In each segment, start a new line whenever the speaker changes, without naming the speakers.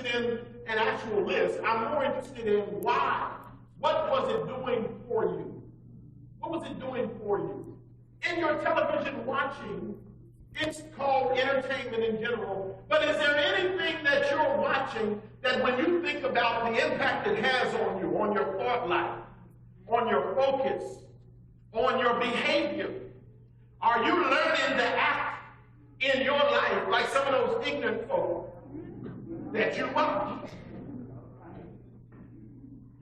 interested in an actual list. I'm more interested in why. What was it doing for you? What was it doing for you? In your television watching, it's called entertainment in general, but is there anything that you're watching that when you think about the impact it has on you, on your thought life, on your focus, on your behavior? Are you learning to act in your life like some of those ignorant folk that you watch?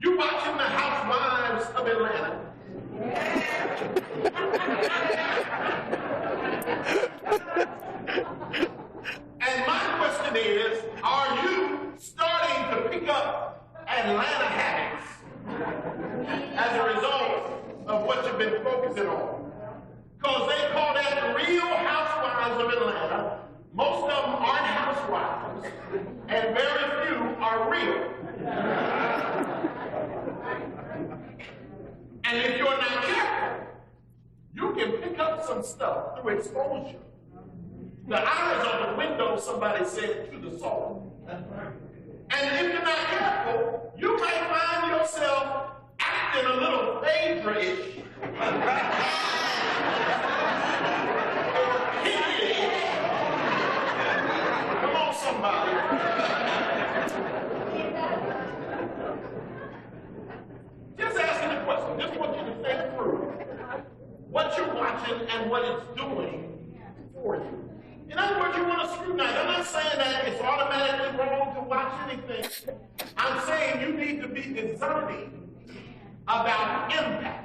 You watching the Housewives of Atlanta. And my question is, are you starting to pick up Atlanta habits as a result of what you've been focusing on? Because they call that the real Housewives of Atlanta. Most of them aren't housewives, and very few are real. And if you're not careful, you can pick up some stuff through exposure. The eyes are the window, somebody said, to the soul. And if you're not careful, you might find yourself acting a little Phaedra-ish. Or Kid-ish. Come on, somebody. Just asking a question. Just want you to think through what you're watching and what it's doing for you. In other words, you want to scrutinize. I'm not saying that it's automatically wrong to watch anything. I'm saying you need to be discerning about impact.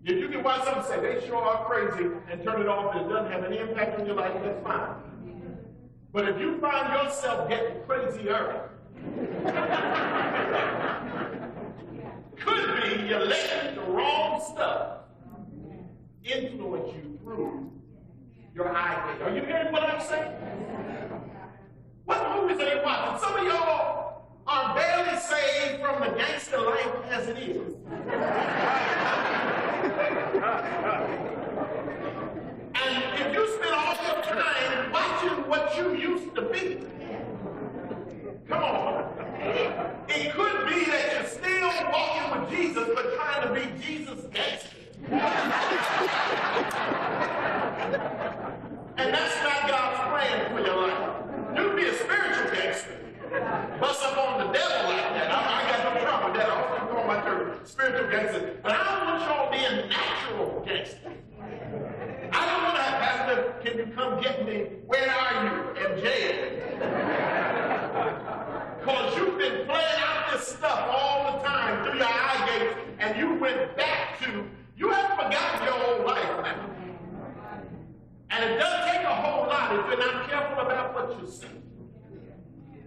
If you can watch something and say, they sure are crazy, and turn it off and it doesn't have any impact on your life, that's fine. But if you find yourself getting crazier, could be you're letting the wrong stuff influence you through your eye gate. Are you hearing what I'm saying? What movies are you watching? Some of y'all are barely saved from the gangster life as it is. And if you spend all your time watching what you used to be, come on. It could be that you're still walking with Jesus, but trying to be Jesus' gangster. And that's not God's plan for your life. You can be a spiritual gangster. Bust up on the devil like that. I got no problem with that. I want to call my church spiritual gangster. But I don't want y'all being natural gangsters. I don't want to have, Pastor, can you come get me? Where are you? In jail. Because you've been playing out this stuff all the time through your eye gates, and you went back to, you haven't forgotten your whole life now. And it does take a whole lot if you're not careful about what you see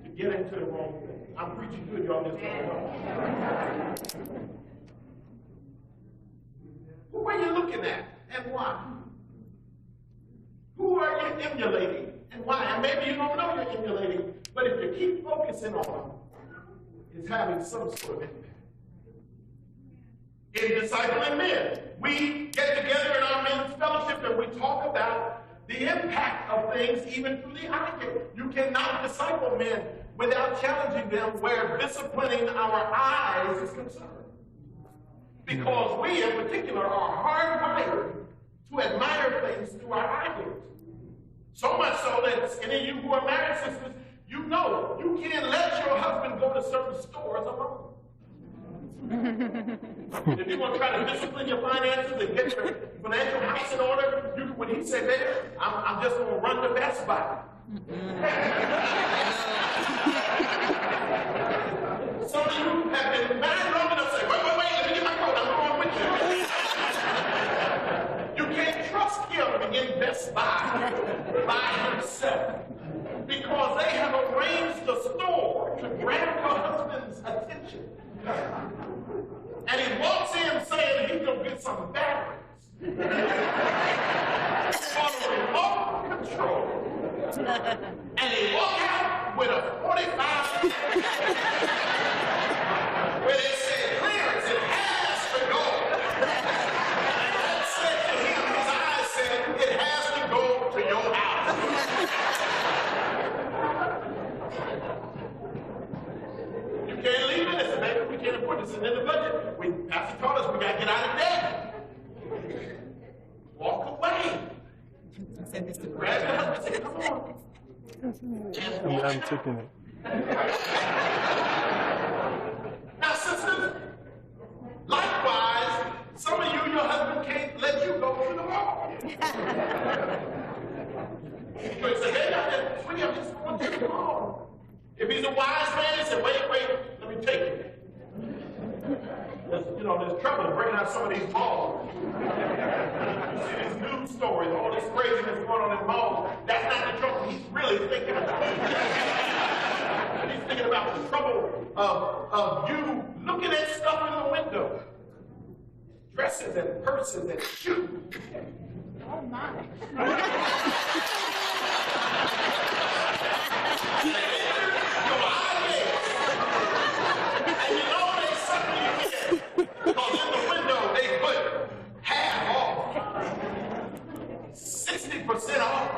to get into the wrong thing. I'm preaching good, y'all just don't know. Who are you looking at and why? Who are you emulating and why? And maybe you don't know you're emulating, but if you keep focusing on them, it's having some sort of impact. In discipling men, we get together in our men's fellowship and we talk about the impact of things even through the eye gate. You cannot disciple men without challenging them where disciplining our eyes is concerned. Because we in particular are hardwired to admire things through our eye gate. So much so that any of you who are married sisters, you know you can't let your husband go to certain stores alone. If you're going to try to discipline your finances and get your financial house in order, when he said, baby, I'm just going to run to Best Buy. Some of you have been married long enough to say, wait, let me get my coat, I'm going with you. You can't trust him in Best Buy by himself because they have arranged the store to grab your husband's attention. And he walks in saying he's going to get some batteries for the remote control. And he walked out with a 45 where they said, clearance, it has to go. And said to him, his eyes said, it has to go to your house. put this in the budget. Pastor taught us we got to get out of debt. Walk away. Grab your husband and say, come on.
I'm taking it.
Now, sisters, likewise, some of you, your husband can't let you go to the mall. So he said, hey, sweetie, I'm just going to the mall. If he's a wise man, he said, wait, let me take you. There's trouble bringing out some of these malls. You see these news stories, all this craziness going on in malls. That's not the trouble he's really thinking about. He's thinking about the trouble of you looking at stuff in the window. Dresses and purses and shoes. Oh, my. And you know they sucking you in. Because in the window they put half off. 60% off.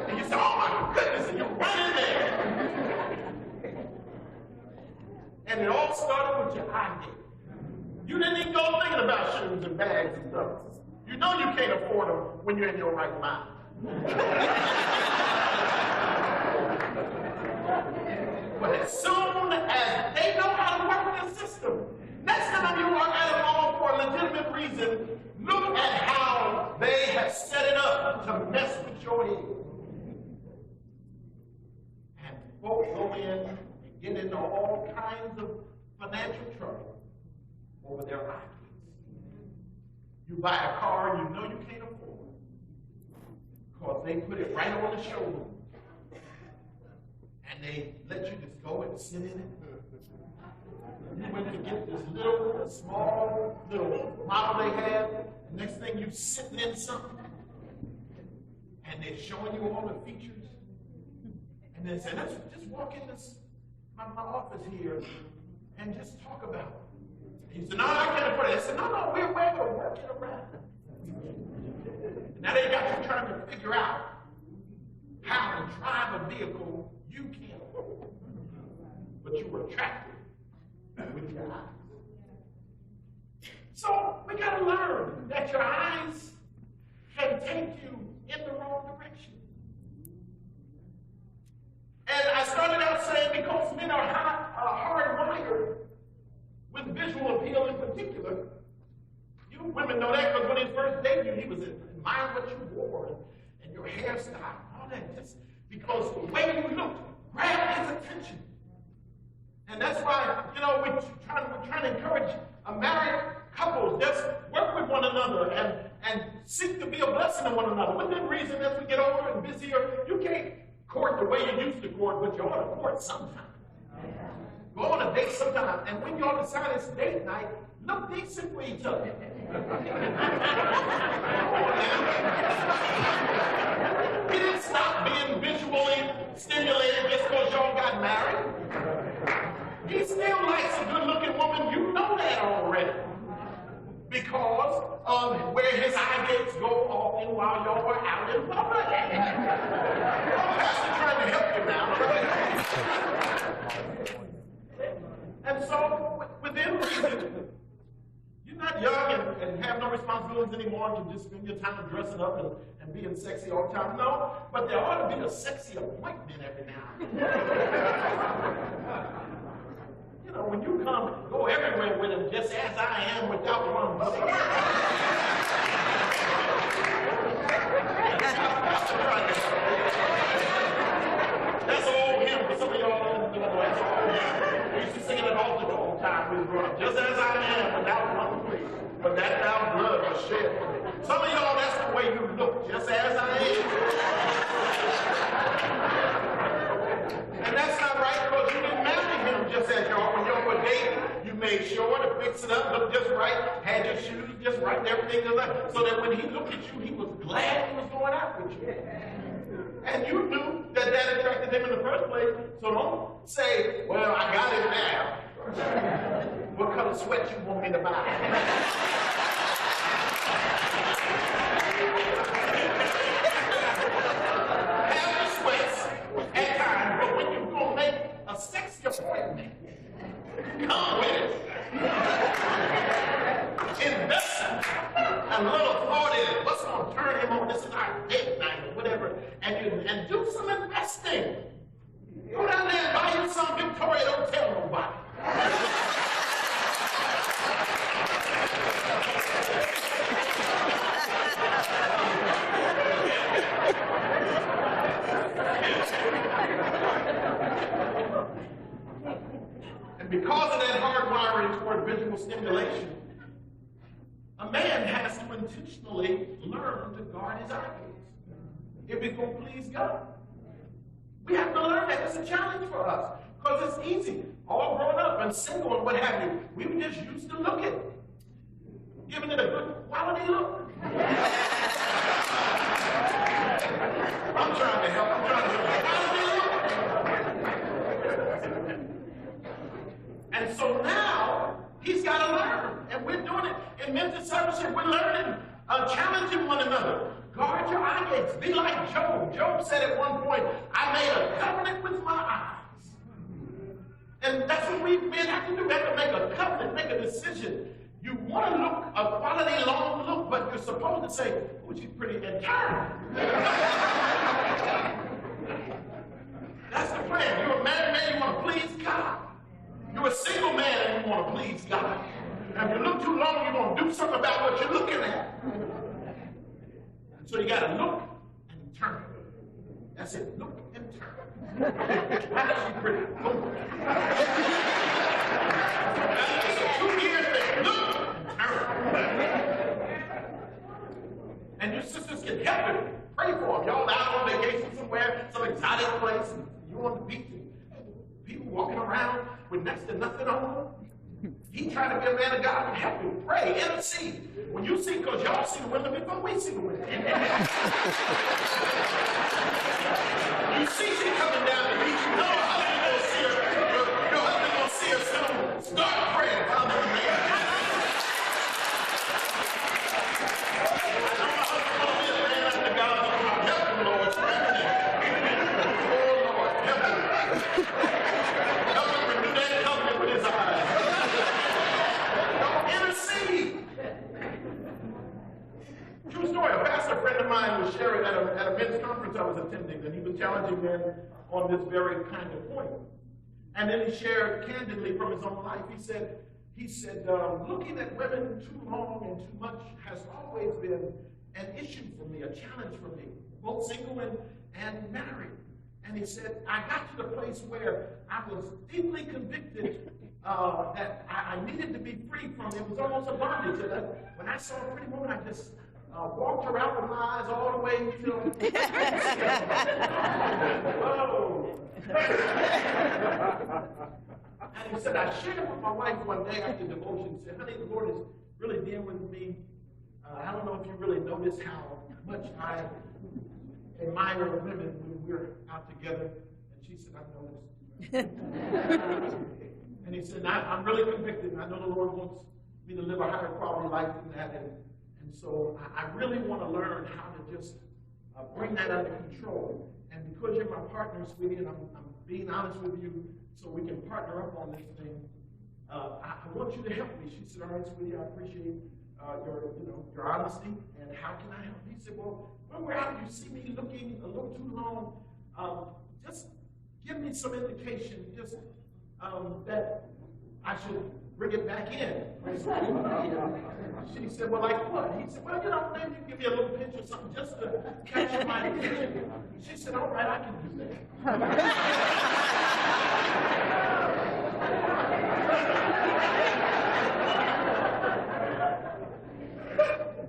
And you say, oh my goodness, and you run in there. And it all started with your eye gate. You didn't even go thinking about shoes and bags and stuff. You know you can't afford them when you're in your right mind. But as soon as they know how to work the system, next time you are at a mall for a legitimate reason, look at how they have set it up to mess with your head. And folks go in and get into all kinds of financial trouble over their eye gates. You buy a car and you know you can't afford it because they put it right on the showroom. And they let you just go and sit in it. You went to get this small model they have. The next thing you sitting in something. And they're showing you all the features. And they say, let's just walk in my office here and just talk about it. And you say, no, I can't afford it. They said, no, we're going to work it around. And now they got you trying to figure out how to drive a vehicle you can't afford, but you were attracted with your eyes. So we got to learn that your eyes can take you in the wrong direction. And I started out saying because men are hardwired with visual appeal in particular. You women know that because when he first dated you, he was admiring what you wore and your hairstyle, all that, just because the way you looked grabbed his attention. And that's why, we're trying to encourage married couples, just work with one another and seek to be a blessing to one another. Within reason, as we get older and busier, you can't court the way you used to court, but you ought to court sometime. Go on a date sometime, and when y'all decide it's date night, look decent for each other. He didn't stop being visually stimulated just because y'all got married. He still likes a good-looking woman. You know that already. Because of where his eye gates go often while y'all were out in public. I'm trying to help you now. And so, within reason, you're not young and have no responsibilities anymore. You just spend your time dressing up and being sexy all the time. No, but there ought to be a sexy appointment every now and then. When you come, go everywhere with him just as I am without one. That's an old hymn for some of y'all. That's an old hymn. We used to sing it at altar all the time. We were just as I am without one plea, but that thou blood was shed for me. Some of y'all, that's the way you look, just as I am. And that's not right because you didn't marry him just as you are. When you were dating, you made sure to fix it up, look just right, had your shoes just right, and everything just right, so that when he looked at you, he was glad he was going out with you. And you knew that attracted him in the first place, so don't say, well, I got it now. What color sweat you want me to buy? Have the sweats at times, but when you're going to make a sexy appointment, come with it. And because of that hardwiring toward visual stimulation, a man has to intentionally learn to guard his eye gaze if he's going to please God. We have to learn that. It's a challenge for us because it's easy. All grown up and single and what have you, we were just used to looking, giving it a good quality look. I'm trying to help. And so now he's got to learn, and we're doing it in mental services. We're learning, challenging one another. Guard your eye gates. Be like Job. Job said at one point, I made a covenant with my eyes. And that's what we men have to do. We have to make a covenant, make a decision. You want to look a quality long look, but you're supposed to say, oh, she's pretty and turn. That's the plan. You're a married man, you want to please God. You're a single man and you want to please God. Now, if you look too long, you're going to do something about what you're looking at. And so you got to look and turn. That's it. Look and turn. She's pretty. That's a 2-year thing. Look and turn. And your sisters can help you. Pray for them. Y'all out on vacation somewhere, some exotic place, and you're on the beach, and people walking around with next to nothing on them. He trying to be a man of God and help you. Pray, intercede. When you see, because y'all see the women before we see the women. You see she coming down the beach, you know her husband going to see her. Your husband going to see her soon. Start praying, Father, in the name of Jesus. True story. A pastor friend of mine was sharing at a men's conference I was attending, and he was challenging men on this very kind of point. And then he shared candidly from his own life. He said, looking at women too long and too much has always been an issue for me, a challenge for me, both single and married. And he said, I got to the place where I was deeply convicted that I needed to be free from it. It was almost a bondage. When I saw a pretty woman, I just walked her out with my eyes all the way until... Whoa! And he said, I shared it with my wife one day after devotion. He said, honey, the Lord is really dealing with me. I don't know if you really notice how much I admire women when we're out together. And she said, I've noticed. And he said, I'm really convicted. And I know the Lord wants me to live a higher quality life than that. And so I really want to learn how to just bring that under control. And because you're my partner, sweetie, and I'm being honest with you so we can partner up on this thing, I want you to help me. She said, all right, sweetie, I appreciate your honesty. And how can I help? He said, well, when we're out, you see me looking a little too long, just give me some indication, just that I should bring it back in. She said, well, like what? He said, well, maybe you can give me a little pinch or something just to catch my attention. She said, all right, I can do that.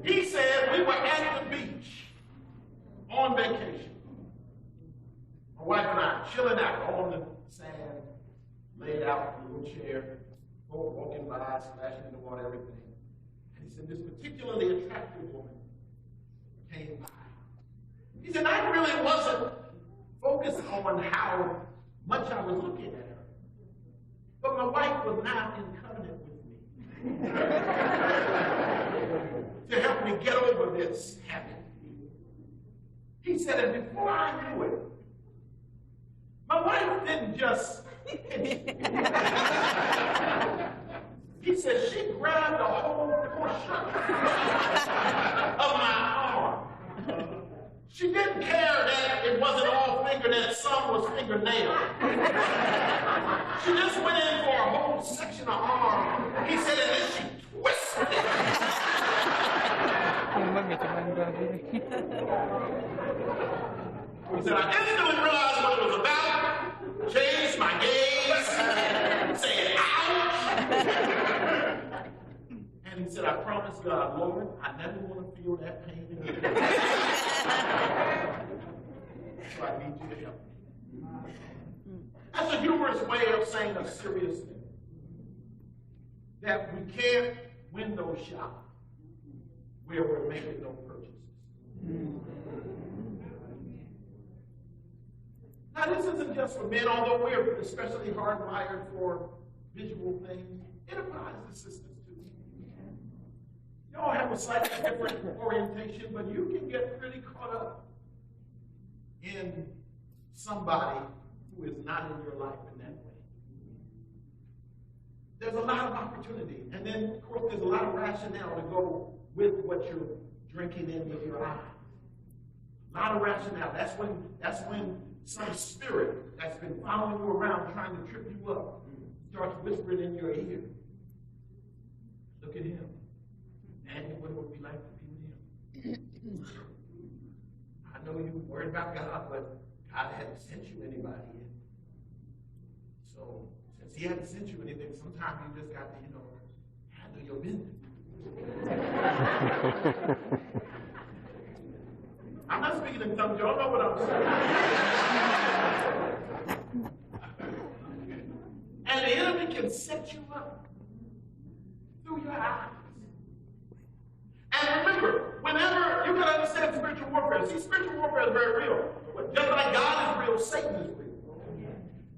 He said, we were at the beach on vacation. My wife and I chilling out on the sand, laid out in a little chair, both walking by, splashing in the water, everything. And he said, this particularly attractive woman came by. He said, I really wasn't focused on how much I was looking at her. But my wife was not in covenant with me to help me get over this habit. He said, and before I knew it, my wife didn't just he said she grabbed a whole portion of my arm. She didn't care that it wasn't all finger, that some was fingernail. She just went in for a whole section of arm. He said, and then she twisted it. He said, I instantly realized what it was about, changed my gaze, saying, promised God, Lord, I never want to feel that pain again. So I need you to help me. That's a humorous way of saying a serious thing. That we can't window shop where we're making no purchases. Now, this isn't just for men, although we're especially hardwired for visual things. It applies to sisters, too. Y'all have a slightly different orientation, but you can get pretty caught up in somebody who is not in your life in that way. There's a lot of opportunity, and then, of course, there's a lot of rationale to go with what you're drinking in with your eyes. A lot of rationale. That's when some spirit that's been following you around trying to trip you up starts whispering in your ear. Look at him. And what it would be like to be with him. I know you're worried about God, but God hadn't sent you anybody yet. So, since he hadn't sent you anything, sometimes you just got to, handle your business. I'm not speaking in tongues. Y'all know what I'm saying. And the enemy can set you up through your eyes. And remember, whenever you got to understand spiritual warfare. See, spiritual warfare is very real. But just like God is real, Satan is real.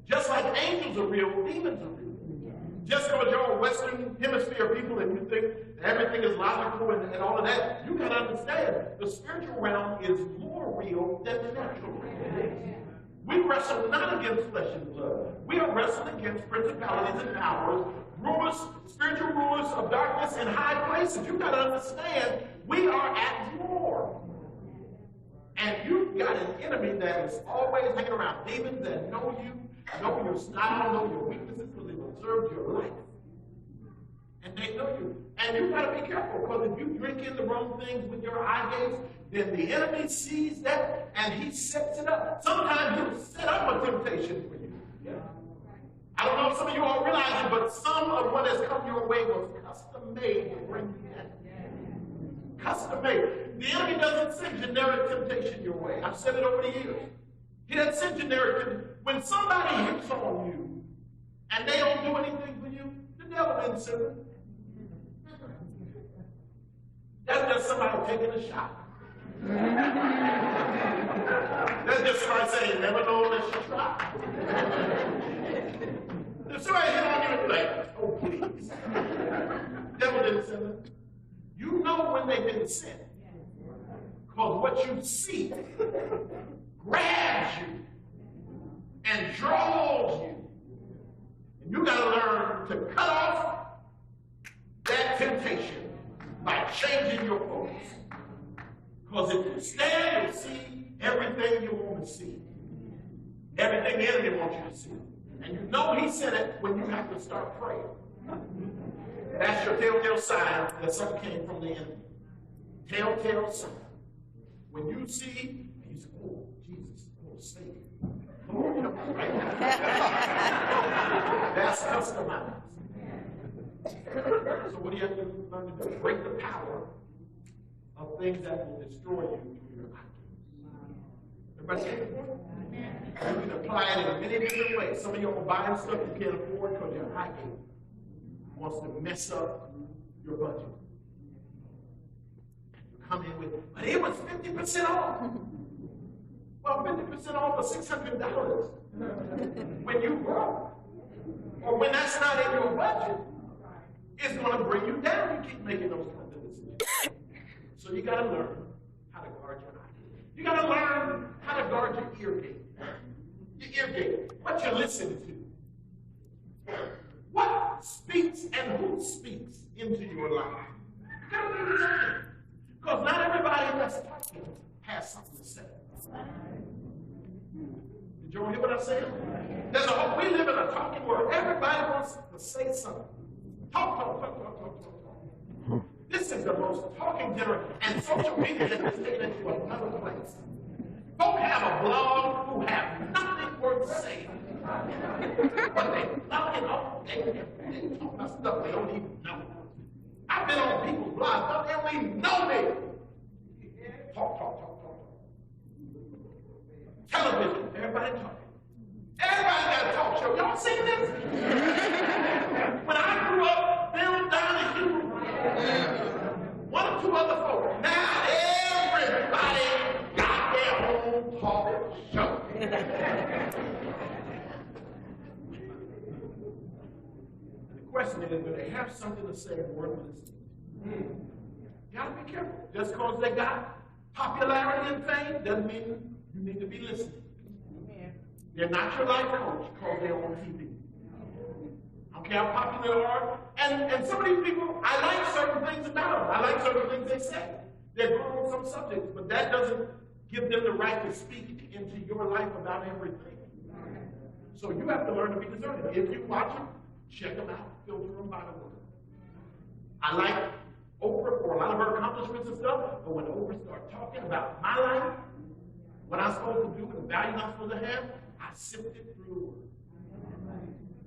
Just like angels are real, demons are real. Just because you're a Western Hemisphere people and you think everything is logical and all of that, you got to understand the spiritual realm is more real than the natural realm. We wrestle not against flesh and blood. We are wrestling against principalities and powers, rulers, spiritual rulers of darkness in high places. You got to understand we are at war. And you've got an enemy that is always hanging around. Demons that know you, know your style, know your weaknesses because they've observed your life. And they know you. And you've got to be careful because if you drink in the wrong things with your eye gaze, then the enemy sees that and he sets it up. Sometimes he'll set up a temptation for you. Yeah. I don't know if some of you all realize it, but some of what has come your way was custom made to bring you that. Custom made. The enemy doesn't send generic temptation your way. I've said it over the years. He doesn't send generic temptation. When somebody hits on you and they don't do anything for you, the devil didn't send them. That's just somebody taking a shot. That's just somebody saying, never know unless you try. If somebody hit on you and be like, oh please. Devil didn't send them. You know when they've been sent. Because what you see grabs you and draws you. And you got to learn to cut off that temptation by changing your focus. Because if you stand, you'll see everything you want to see. Everything the enemy wants you to see. And you know he said it when you have to start praying. That's your telltale sign that something came from the enemy. Telltale sign. When you see, you say, oh, Jesus, oh, Savior. Lord, help me right now. That's customized. So what do you have to learn to do? Break the power of things that will destroy you through your eye. Everybody see it? You can apply it in many different ways. Some of you are buying stuff you can't afford because your eye gate wants to mess up your budget. You come in with, but it was 50% off. Well, 50% off for $600 when you grow. Or when that's not in your budget, it's going to bring you down. You keep making those kinds of decisions. So you got to learn how to guard your eye. You got to learn how to guard your ear gate. Your ear gate. What you listen to. What speaks and who speaks into your life. You got to be discerning. Because not everybody that's talking has something to say. Did you all hear what I'm saying? We live in a talking world. Everybody wants to say something. Talk. This is the most talking generation. And social media has taken it to another place. Folk have a blog who have nothing worth saying. But they talking all day. They talk about stuff they don't even know. I been on people's blogs, and we know me. Talk. Television, everybody talking. Everybody got a talk show. Y'all seen this? When I grew up, Bill Donahue, one or two other folks. Now everybody got their own talk show. The question is, do they have something to say worth listening? You gotta be careful. Just because they got popularity and fame doesn't mean you need to be listening. They're not your life coach because they're on TV. I don't care how popular they are. And some of these people, I like certain things about them. I like certain things they say. They're good on some subjects, but that doesn't give them the right to speak into your life about everything. So you have to learn to be discerning. If you watch them, check them out, filter them by the word. I like Oprah for a lot of her accomplishments and stuff, but when Oprah starts talking about my life, what I'm supposed to do, and the value I'm supposed to have, I sifted through the word.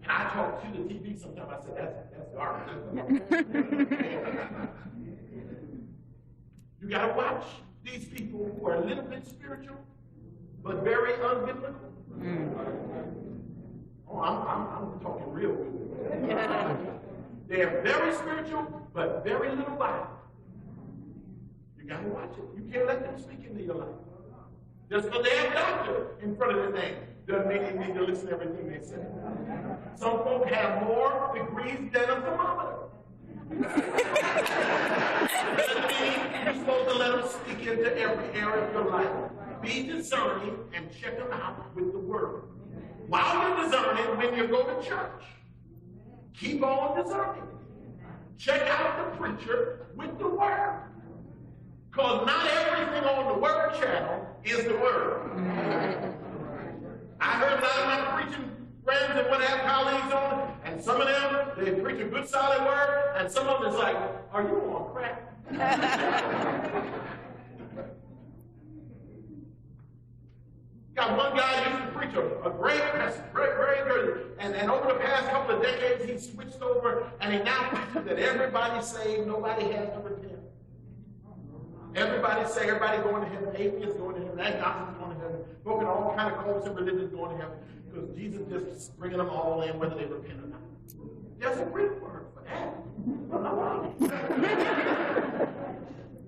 And I talk to the TV sometimes. I say, that's garbage. You got to watch these people who are a little bit spiritual, but very unbiblical. Oh, I'm talking real good. They're very spiritual, but very little Bible. You got to watch it. You can't let them speak into your life. Just because they have a doctor in front of their name doesn't mean you need to listen to everything they say. Some folk have more degrees than a thermometer. Doesn't mean you're supposed to let them speak into every area of your life. Be discerning and check them out with the word. While you're discerning, when you go to church, keep on discerning. Check out the preacher with the word. Because not everything on the Word channel is the Word. I heard a lot of my preaching friends and what have colleagues on, and some of them, they preach a good solid word, and some of them is like, are you on crack? Got one guy used to preach a great message, very good, and over the past couple of decades, he switched over, and he now preaches that everybody's saved, nobody has to repent. Everybody say everybody going to heaven, atheists going to heaven, agnostics going to heaven, folk in all kind of cults and religions going to heaven, because Jesus just bringing them all in whether they repent or not. There's a Greek word for that.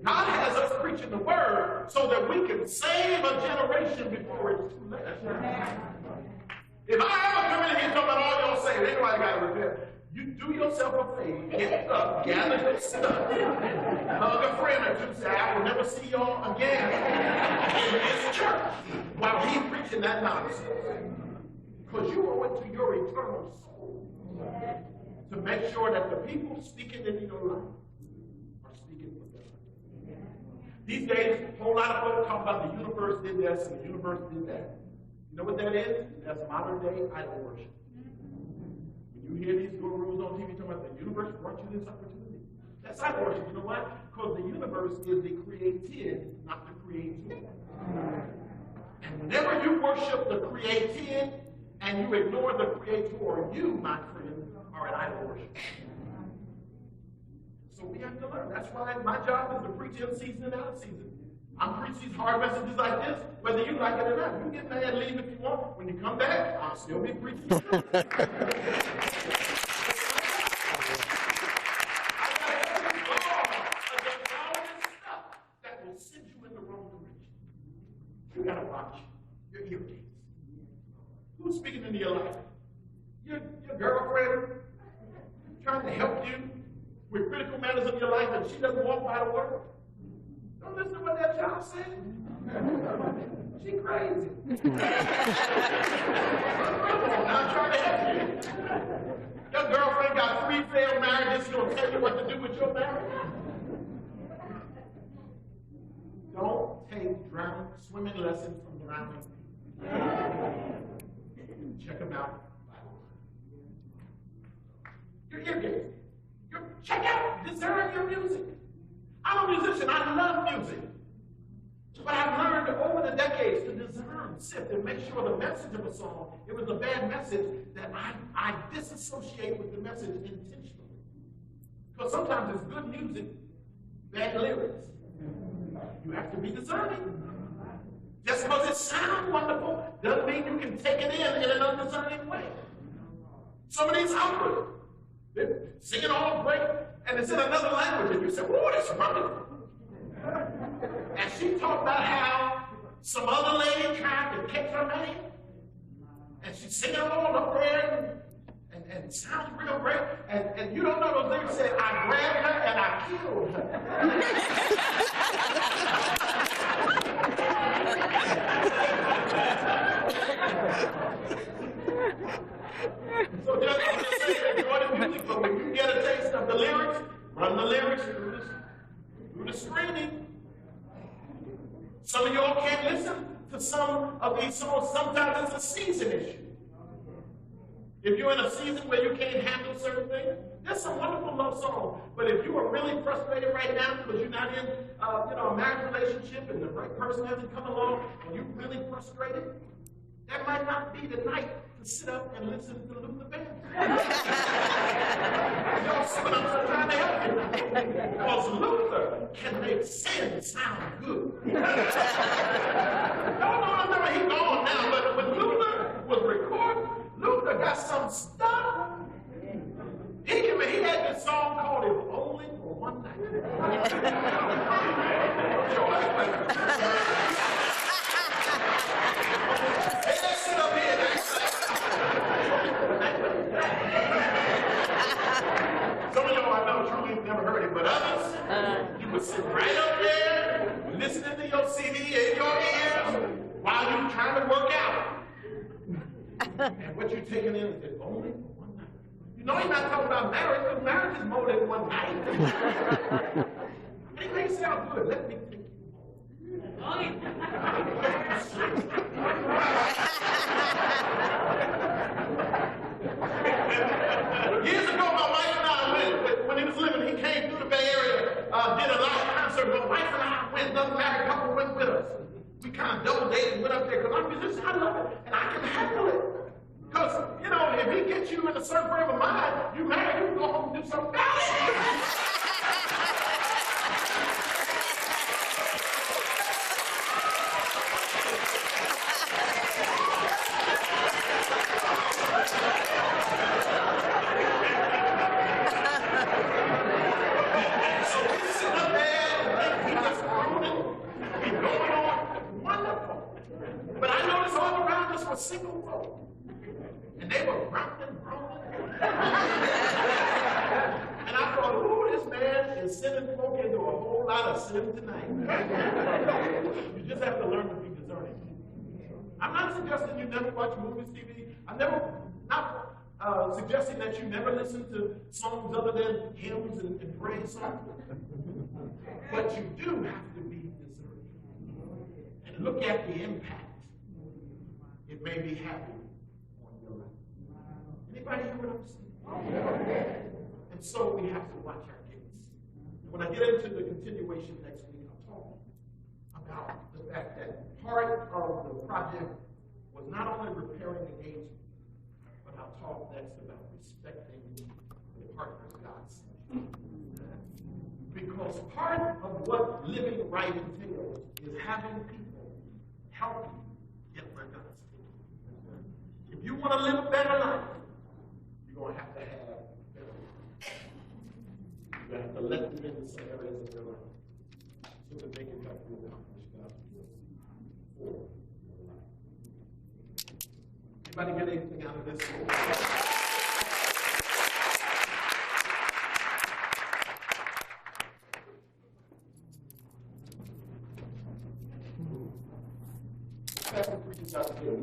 God has us preaching the word so that we can save a generation before it's too late. If I ever come in here talking about all y'all saved, ain't nobody got to repent. You do yourself a favor, get up, gather your stuff, hug a friend or two, say, I will never see y'all again in this church while he's preaching that nonsense. Because you owe it to your eternal soul to make sure that the people speaking into your life are speaking for God. These days, a whole lot of folks talk about the universe did this and the universe did that. You know what that is? That's modern day idol worship. You hear these gurus on TV talking about the universe brought you this opportunity. That's idol worship. You know why? Because the universe is the created, not the creator. And whenever you worship the created and you ignore the creator, you, my friend, are an idol worship. So we have to learn. That's why my job is to preach in season and out of season. I'm preaching these hard messages like this, whether you like it or not. You get mad and leave if you want. When you come back, I'll still be preaching. That will send you in the wrong direction. You gotta watch your ear gates. Who's speaking into your life? Your girlfriend trying to help you with critical matters of your life, and she doesn't walk by the word. Don't listen to what that child said. She crazy. I'm trying to help you. Your girlfriend got 3 failed marriages. She don't tell you what to do with your marriage. Don't take swimming lessons from drowning. Check them out. Your ear gates. Check out, discern your music. I'm a musician. I love music. But I've learned over the decades to discern, sift, and make sure the message of a song, it was a bad message, that I disassociate with the message intentionally. Because sometimes it's good music, bad lyrics. You have to be discerning. Just because it sounds wonderful doesn't mean you can take it in an undiscerning way. Some of these operas, they're singing all great, and it's in another language, and you say, "Whoa, that's wonderful." And she talked about how some other lady tried to catch her man, and she's singing all up there, and it sounds real great, and you don't know those lyrics say, "I grabbed her and I killed her." So just say enjoy the music, but when you get a taste of the lyrics, run the lyrics through the screening. Some of y'all can't listen to some of these songs. Sometimes it's a season issue. If you're in a season where you can't handle certain things, there's some wonderful love songs. But if you are really frustrated right now because you're not in a marriage relationship and the right person hasn't come along and you're really frustrated, that might not be the night to sit up and listen to Luther Vandross. Y'all see what I'm trying to help you? Because Luther can make sin sound good. Y'all know he gone now, but when Luther was recording, Luther got some stuff. He had this song called "If Only for One Night." Hey, let's sit up here. Some of y'all I know truly never heard it, but others, you would sit right up there, listening to your CD in your ears while you're trying to work out. And what you're taking in is only for one night. You know he's not talking about marriage, because marriage is more than one night. It may sound good. Let me take you home. Years ago, my wife and I, when he was living, he came through the Bay Area, did a live concert. My wife and I went, another married couple went with us. We kind of double dated and went up there, because I'm a musician, I love it, and I can handle it. Because, if he gets you in a certain frame of mind, you married, you can go home and do something about it. So he's sitting up there, and he's just groaning, and going on, wonderful. But I noticed all around us were single folk. And they were groaning. And I thought, ooh, this man is sending folk into a whole lot of sin tonight. You just have to learn to be discerning. I'm not suggesting you never watch movies, TV. I'm not suggesting that you never listen to songs other than hymns and praise songs. But you do have to be discerning. And look at the impact it may be having on your life. Anybody hear what I'm saying? And so we have to watch our gates. When I get into the continuation next week, I'll talk about the fact that part of the project was not only repairing engagement, but I'll talk next about respecting the partners God sent. Because part of what living right entails is having people help you get where God's taking. If you want to live a better life, you're going to have better life. You have to let them into some areas of your life so that they can help you accomplish God's will. Anybody get anything out of this? Pastor preaches out here.